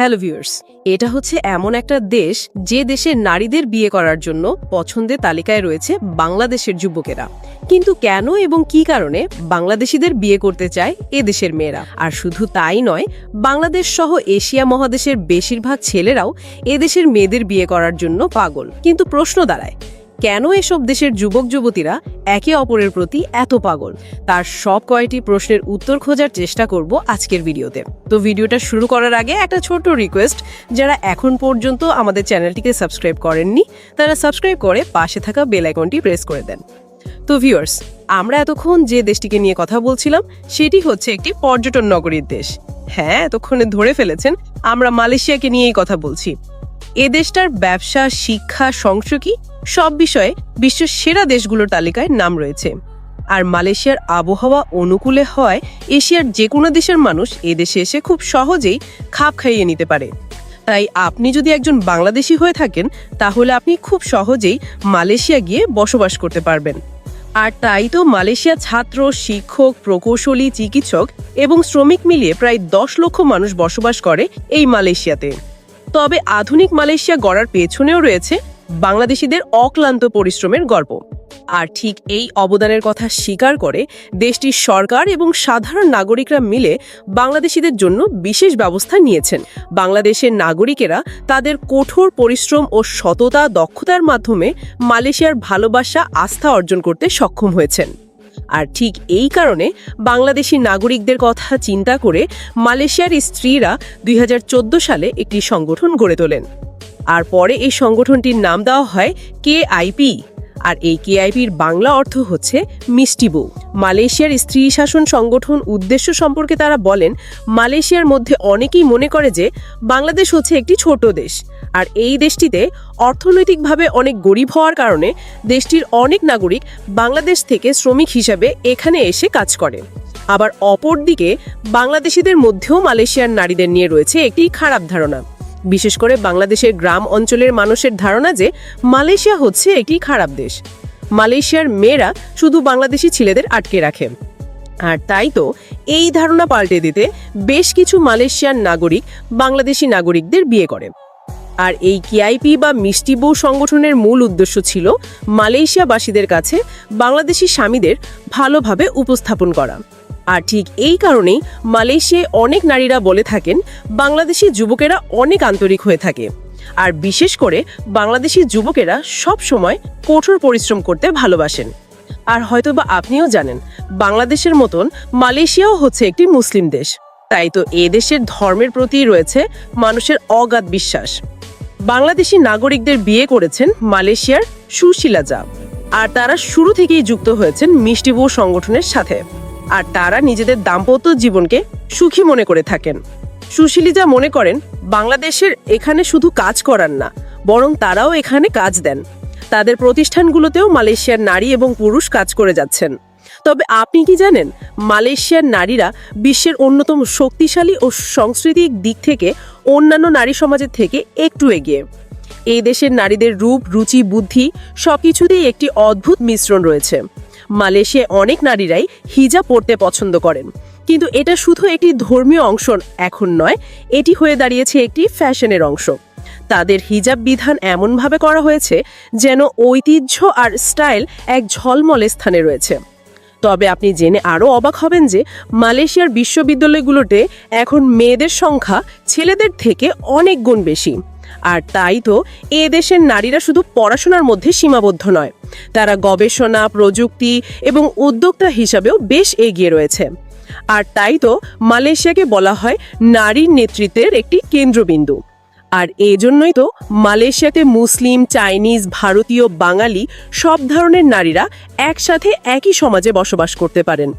Hello viewers, এটা হচ্ছে এমন একটা দেশ যে দেশে নারীদের বিয়ে করার জন্য পছন্দের তালিকায় রয়েছে বাংলাদেশের যুবকেরা। কিন্তু কেন এবং কি কারণে বাংলাদেশিদের বিয়ে করতে চায় এ দেশের মেয়েরা? আর শুধু তাই নয়, বাংলাদেশ সহ এশিয়া মহাদেশের বেশিরভাগ ছেলেরাও এ দেশের মেয়েদের বিয়ে করার জন্য পাগল। কিন্তু প্রশ্ন দাঁড়ায়, কেন এসব দেশের যুবক যুবতীরা একে অপরের প্রতি এত পাগল? তার সব কয়টি প্রশ্নের উত্তর খোঁজার চেষ্টা করব আজকের ভিডিওতে। তো ভিডিওটা শুরু করার আগে একটা ছোট্ট রিকোয়েস্ট, যারা এখন পর্যন্ত আমাদের চ্যানেলটিকে সাবস্ক্রাইব করেননি তারা সাবস্ক্রাইব করে পাশে থাকা বেল আইকনটি প্রেস করে দেন। তো ভিউয়ার্স, আমরা এতক্ষণ যে দেশটিকে নিয়ে কথা বলছিলাম সেটি হচ্ছে একটি পর্যটন নগরীর দেশ। হ্যাঁ, এতক্ষণে ধরে ফেলেছেন, আমরা মালয়েশিয়াকে নিয়েই কথা বলছি। এ দেশটার ব্যবসা, শিক্ষা, সংস্কৃতি সব বিষয়ে বিশ্বের সেরা দেশগুলোর তালিকায় নাম রয়েছে। আর মালয়েশিয়ার আবহাওয়া অনুকূলে হয় এশিয়ার যে কোনো দেশের মানুষ এ দেশে এসে খুব সহজেই খাপ খাইয়ে নিতে পারে। তাই আপনি যদি একজন বাংলাদেশি হয়ে থাকেন তাহলে আপনি খুব সহজেই মালয়েশিয়া গিয়ে বসবাস করতে পারবেন। আর তাই তো মালয়েশিয়া ছাত্র, শিক্ষক, প্রকৌশলী, চিকিৎসক এবং শ্রমিক মিলিয়ে প্রায় 10 লক্ষ মানুষ বসবাস করে এই মালয়েশিয়াতে। তবে আধুনিক মালয়েশিয়া গড়ার পেছনেও রয়েছে বাংলাদেশিদের অক্লান্ত পরিশ্রমের গল্প। আর ঠিক এই অবদানের কথা স্বীকার করে দেশটির সরকার এবং সাধারণ নাগরিকরা মিলে বাংলাদেশিদের জন্য বিশেষ ব্যবস্থা নিয়েছেন। বাংলাদেশের নাগরিকেরা তাদের কঠোর পরিশ্রম ও সততা, দক্ষতার মাধ্যমে মালয়েশিয়ার ভালোবাসা, আস্থা অর্জন করতে সক্ষম হয়েছেন। আর ঠিক এই কারণে বাংলাদেশি নাগরিকদের কথা চিন্তা করে মালয়েশিয়ার স্ত্রীরা 2014 সালে একটি সংগঠন গড়ে তোলেন। আর পরে এই সংগঠনটির নাম দেওয়া হয় কেআইপি। আর এই কেআইপির বাংলা অর্থ হচ্ছে মিষ্টি বউ। মালয়েশিয়ার স্ত্রী শাসন সংগঠন উদ্দেশ্য সম্পর্কে তারা বলেন, মালয়েশিয়ার মধ্যে অনেকেই মনে করে যে বাংলাদেশ হচ্ছে একটি ছোট দেশ, আর এই দেশটিতে অর্থনৈতিকভাবে অনেক গরিব হওয়ার কারণে দেশটির অনেক নাগরিক বাংলাদেশ থেকে শ্রমিক হিসাবে এখানে এসে কাজ করে। আবার অপরদিকে বাংলাদেশিদের মধ্যেও মালয়েশিয়ার নারীদের নিয়ে রয়েছে একটি খারাপ ধারণা। বিশেষ করে বাংলাদেশের গ্রাম অঞ্চলের মানুষের ধারণা যে মালয়েশিয়া হচ্ছে একটি খারাপ দেশ। মালয়েশিয়ার মেয়েরা শুধু বাংলাদেশি ছেলেদের আটকে রাখে। আর তাই তো এই ধারণা পাল্টে দিতে বেশ কিছু মালয়েশিয়ার নাগরিক বাংলাদেশি নাগরিকদের বিয়ে করে। আর এই কেআইপি বা মিষ্টি বউ সংগঠনের মূল উদ্দেশ্য ছিল মালয়েশিয়াবাসীদের কাছে বাংলাদেশি স্বামীদের ভালোভাবে উপস্থাপন করা। আর ঠিক এই কারণেই মালয়েশিয়ায় অনেক নারীরা বলে থাকেন বাংলাদেশি যুবকেরা অনেক আন্তরিক হয়ে থাকে। আর বিশেষ করে বাংলাদেশি যুবকেরা সব সময় কঠোর পরিশ্রম করতে ভালোবাসেন। আর হয়তোবা আপনিও জানেন, বাংলাদেশের মতন মালয়েশিয়াও হচ্ছে একটি মুসলিম দেশ। তাই তো এ দেশের ধর্মের প্রতি রয়েছে মানুষের অগাধ বিশ্বাস। বাংলাদেশি নাগরিকদের বিয়ে করেছেন মালয়েশিয়ার সুশীলাজা, আর তারা শুরু থেকেই যুক্ত হয়েছেন মিষ্টি বউ সংগঠনের সাথে। আর তারা নিজেদের দাম্পত্য জীবনকে সুখী মনে করে থাকেন। সুশীলিজা মনে করেন বাংলাদেশের এখানে শুধু কাজ করার না, বরং তারাও এখানে কাজ দেন। তাদের প্রতিষ্ঠানগুলোতেও মালয়েশিয়ার নারী এবং পুরুষ কাজ করে যাচ্ছেন। তবে আপনি কি জানেন, মালয়েশিয়ার নারীরা বিশ্বের অন্যতম শক্তিশালী ও সাংস্কৃতিক দিক থেকে অন্যান্য নারী সমাজের থেকে একটু এগিয়ে। এই দেশের নারীদের রূপ, রুচি, বুদ্ধি সবকিছুতেই একটি অদ্ভুত মিশ্রণ রয়েছে। মালয়েশিয়ায় অনেক নারীরাই হিজাব পরতে পছন্দ করেন, কিন্তু এটা শুধু একটি ধর্মীয় অংশ এখন নয়, এটি হয়ে দাঁড়িয়েছে একটি ফ্যাশনের অংশ। তাদের হিজাব বিধান এমনভাবে করা হয়েছে যেন ঐতিহ্য আর স্টাইল এক ঝলমলে স্থানে রয়েছে। তবে আপনি জেনে আরও অবাক হবেন যে মালয়েশিয়ার বিশ্ববিদ্যালয়গুলোতে এখন মেয়েদের সংখ্যা ছেলেদের থেকে অনেক গুণ বেশি। আর তাই তো এ দেশের নারীরা শুধু পড়াশোনার মধ্যে সীমাবদ্ধ নয়, তারা গবেষণা, প্রযুক্তি এবং উদ্যোক্তা হিসাবেও বেশ এগিয়ে রয়েছে। আর তাই তো মালয়েশিয়াকে বলা হয় নারীর নেতৃত্বের একটি কেন্দ্রবিন্দু। আর এজন্যই তো মালয়েশিয়াতে মুসলিম, চাইনিজ, ভারতীয়, বাঙালি সব ধরনের নারীরা একসাথে একই সমাজে বসবাস করতে পারেন।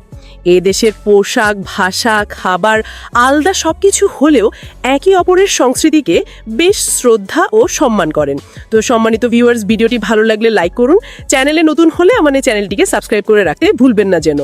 এ দেশের পোশাক, ভাষা, খাবার আলাদা সবকিছু হলেও একে অপরের সংস্কৃতিকে বেশ শ্রদ্ধা ও সম্মান করেন। তো সম্মানিত ভিউয়ার্স, ভিডিওটি ভালো লাগলে লাইক করুন, চ্যানেলে নতুন হলে আমাদের চ্যানেলটিকে সাবস্ক্রাইব করে রাখতে ভুলবেন না যেন।